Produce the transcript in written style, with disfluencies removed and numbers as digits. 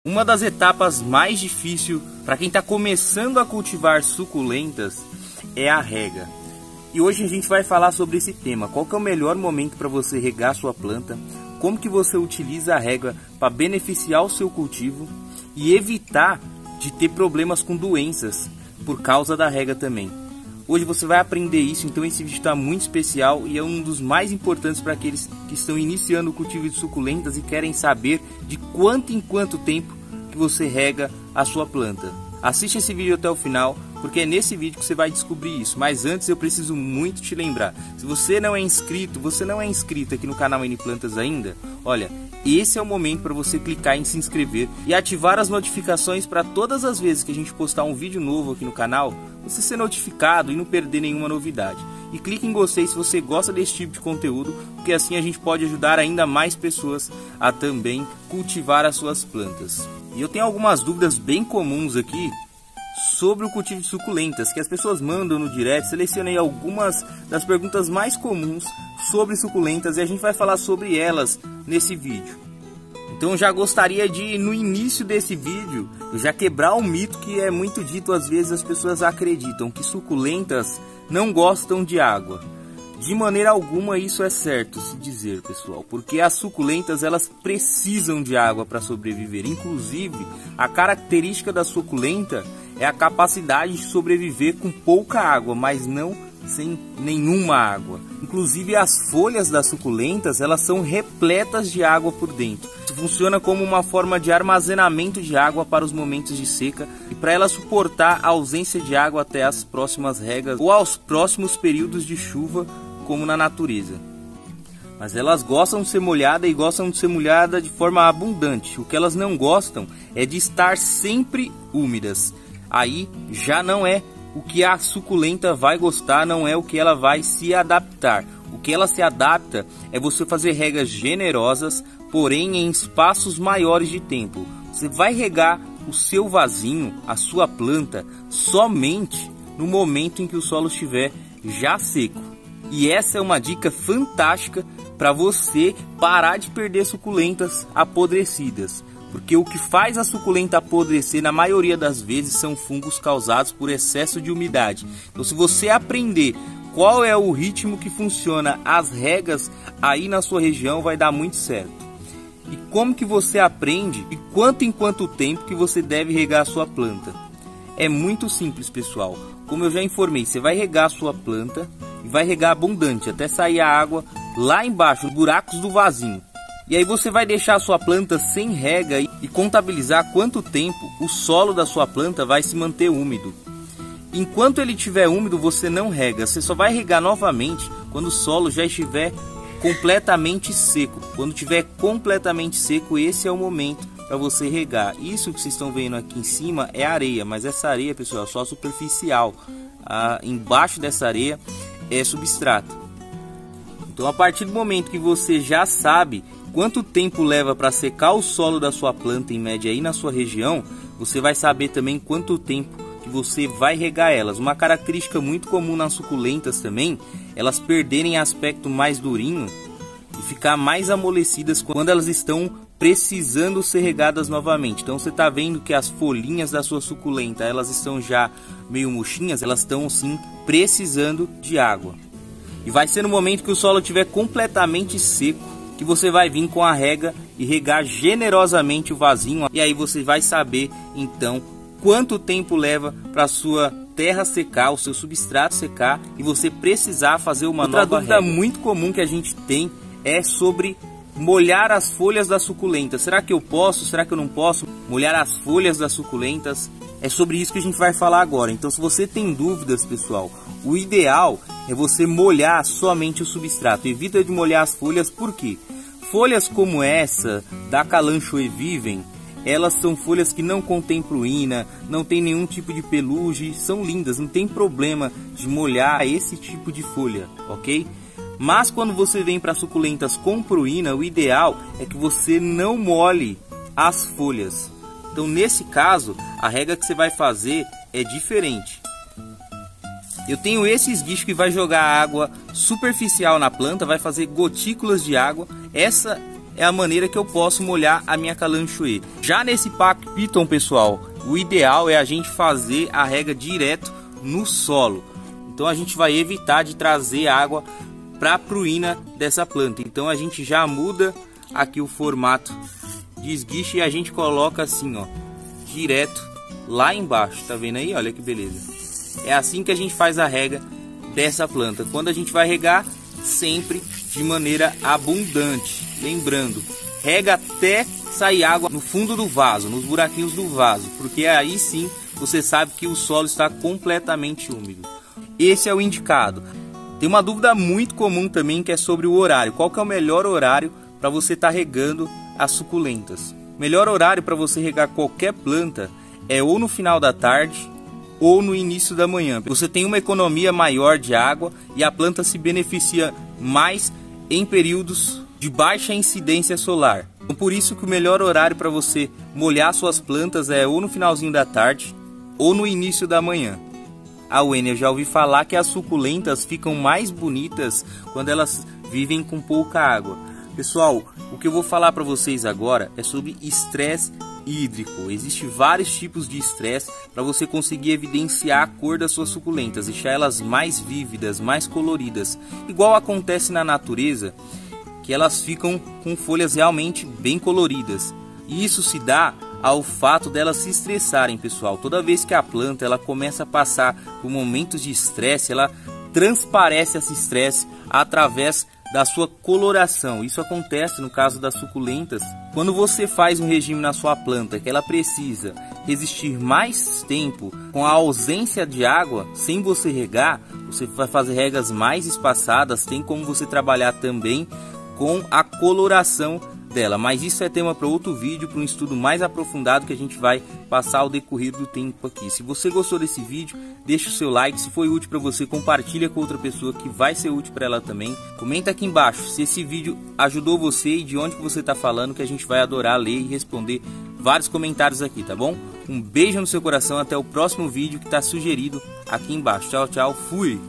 Uma das etapas mais difíceis para quem está começando a cultivar suculentas é a rega. E hoje a gente vai falar sobre esse tema. Qual que é o melhor momento para você regar sua planta? Como que você utiliza a rega para beneficiar o seu cultivo e evitar de ter problemas com doenças por causa da rega também. Hoje você vai aprender isso, então esse vídeo está muito especial e é um dos mais importantes para aqueles que estão iniciando o cultivo de suculentas e querem saber de quanto em quanto tempo que você rega a sua planta. Assiste esse vídeo até o final, porque é nesse vídeo que você vai descobrir isso. Mas antes eu preciso muito te lembrar, se você não é inscrito, aqui no canal N Plantas ainda, olha, esse é o momento para você clicar em se inscrever e ativar as notificações para todas as vezes que a gente postar um vídeo novo aqui no canal, você ser notificado e não perder nenhuma novidade. E clique em gostei se você gosta desse tipo de conteúdo, porque assim a gente pode ajudar ainda mais pessoas a também cultivar as suas plantas. E eu tenho algumas dúvidas bem comuns aqui sobre o cultivo de suculentas, que as pessoas mandam no direct. Selecionei algumas das perguntas mais comuns sobre suculentas e a gente vai falar sobre elas nesse vídeo. Então eu já gostaria de, no início desse vídeo, eu já quebrar um mito que é muito dito, às vezes as pessoas acreditam que suculentas não gostam de água. De maneira alguma isso é certo se dizer, pessoal, porque as suculentas elas precisam de água para sobreviver. Inclusive, a característica da suculenta é a capacidade de sobreviver com pouca água, mas não sem nenhuma água. Inclusive as folhas das suculentas elas são repletas de água por dentro. Isso funciona como uma forma de armazenamento de água para os momentos de seca e para ela suportar a ausência de água até as próximas regas ou aos próximos períodos de chuva, como na natureza. Mas elas gostam de ser molhadas e gostam de ser molhadas de forma abundante. O que elas não gostam é de estar sempre úmidas. Aí já não é o que a suculenta vai gostar, não é o que ela vai se adaptar. O que ela se adapta é você fazer regas generosas, porém em espaços maiores de tempo. Você vai regar o seu vasinho, a sua planta, somente no momento em que o solo estiver já seco. E essa é uma dica fantástica para você parar de perder suculentas apodrecidas. Porque o que faz a suculenta apodrecer na maioria das vezes são fungos causados por excesso de umidade. Então se você aprender qual é o ritmo que funciona as regas aí na sua região, vai dar muito certo. E como que você aprende e quanto em quanto tempo que você deve regar a sua planta? É muito simples, pessoal. Como eu já informei, você vai regar a sua planta e vai regar abundante até sair a água lá embaixo, nos buracos do vasinho. E aí você vai deixar a sua planta sem rega e contabilizar quanto tempo o solo da sua planta vai se manter úmido. Enquanto ele estiver úmido, você não rega. Você só vai regar novamente quando o solo já estiver completamente seco. Quando estiver completamente seco, esse é o momento para você regar. Isso que vocês estão vendo aqui em cima é areia, mas essa areia, pessoal, é só superficial. Embaixo dessa areia é substrato. Então a partir do momento que você já sabe quanto tempo leva para secar o solo da sua planta em média aí na sua região, você vai saber também quanto tempo que você vai regar elas. Uma característica muito comum nas suculentas também, elas perderem aspecto mais durinho e ficar mais amolecidas quando elas estão precisando ser regadas novamente. Então você está vendo que as folhinhas da sua suculenta, elas estão já meio murchinhas, elas estão sim precisando de água. E vai ser no momento que o solo estiver completamente seco que você vai vir com a rega e regar generosamente o vasinho. E aí você vai saber então quanto tempo leva para a sua terra secar, o seu substrato secar e você precisar fazer uma nova rega. Outra dúvida muito comum que a gente tem é sobre molhar as folhas da suculenta. Será que eu posso? Será que eu não posso molhar as folhas das suculentas? É sobre isso que a gente vai falar agora. Então se você tem dúvidas, pessoal, o ideal é você molhar somente o substrato. Evita de molhar as folhas, por quê? Folhas como essa da Kalanchoe vivem, elas são folhas que não contêm pruína, não tem nenhum tipo de pelugem, são lindas, não tem problema de molhar esse tipo de folha, ok? Mas quando você vem para suculentas com pruína, o ideal é que você não molhe as folhas. Então nesse caso, a rega que você vai fazer é diferente. Eu tenho esse esguicho que vai jogar água superficial na planta, vai fazer gotículas de água. Essa é a maneira que eu posso molhar a minha calanchoe. Já nesse Pac Piton, pessoal, o ideal é a gente fazer a rega direto no solo. Então a gente vai evitar de trazer água para a pruína dessa planta. Então a gente já muda aqui o formato de esguiche e a gente coloca assim, ó, direto lá embaixo. Tá vendo aí? Olha que beleza. É assim que a gente faz a rega dessa planta. Quando a gente vai regar, sempre de maneira abundante. Lembrando, rega até sair água no fundo do vaso, nos buraquinhos do vaso, porque aí sim você sabe que o solo está completamente úmido. Esse é o indicado. Tem uma dúvida muito comum também, que é sobre o horário. Qual que é o melhor horário para você estar regando as suculentas? O melhor horário para você regar qualquer planta é ou no final da tarde ou no início da manhã. Você tem uma economia maior de água e a planta se beneficia mais em períodos de baixa incidência solar. Então, por isso que o melhor horário para você molhar suas plantas é ou no finalzinho da tarde ou no início da manhã. Eu já ouvi falar que as suculentas ficam mais bonitas quando elas vivem com pouca água. Pessoal, o que eu vou falar para vocês agora é sobre estresse hídrico. Existem vários tipos de estresse para você conseguir evidenciar a cor das suas suculentas, deixar elas mais vívidas, mais coloridas. Igual acontece na natureza, que elas ficam com folhas realmente bem coloridas. E isso se dá ao fato delas se estressarem, pessoal. Toda vez que a planta ela começa a passar por momentos de estresse, ela transparece esse estresse através da sua coloração. Isso acontece no caso das suculentas. Quando você faz um regime na sua planta que ela precisa resistir mais tempo com a ausência de água, sem você regar, você vai fazer regas mais espaçadas. Tem como você trabalhar também com a coloração dela, mas isso é tema para outro vídeo, para um estudo mais aprofundado que a gente vai passar ao decorrer do tempo aqui. Se você gostou desse vídeo, deixa o seu like. Se foi útil para você, compartilha com outra pessoa que vai ser útil para ela também. Comenta aqui embaixo se esse vídeo ajudou você e de onde que você está falando, que a gente vai adorar ler e responder vários comentários aqui, tá bom? Um beijo no seu coração, até o próximo vídeo que está sugerido aqui embaixo. Tchau, tchau, fui!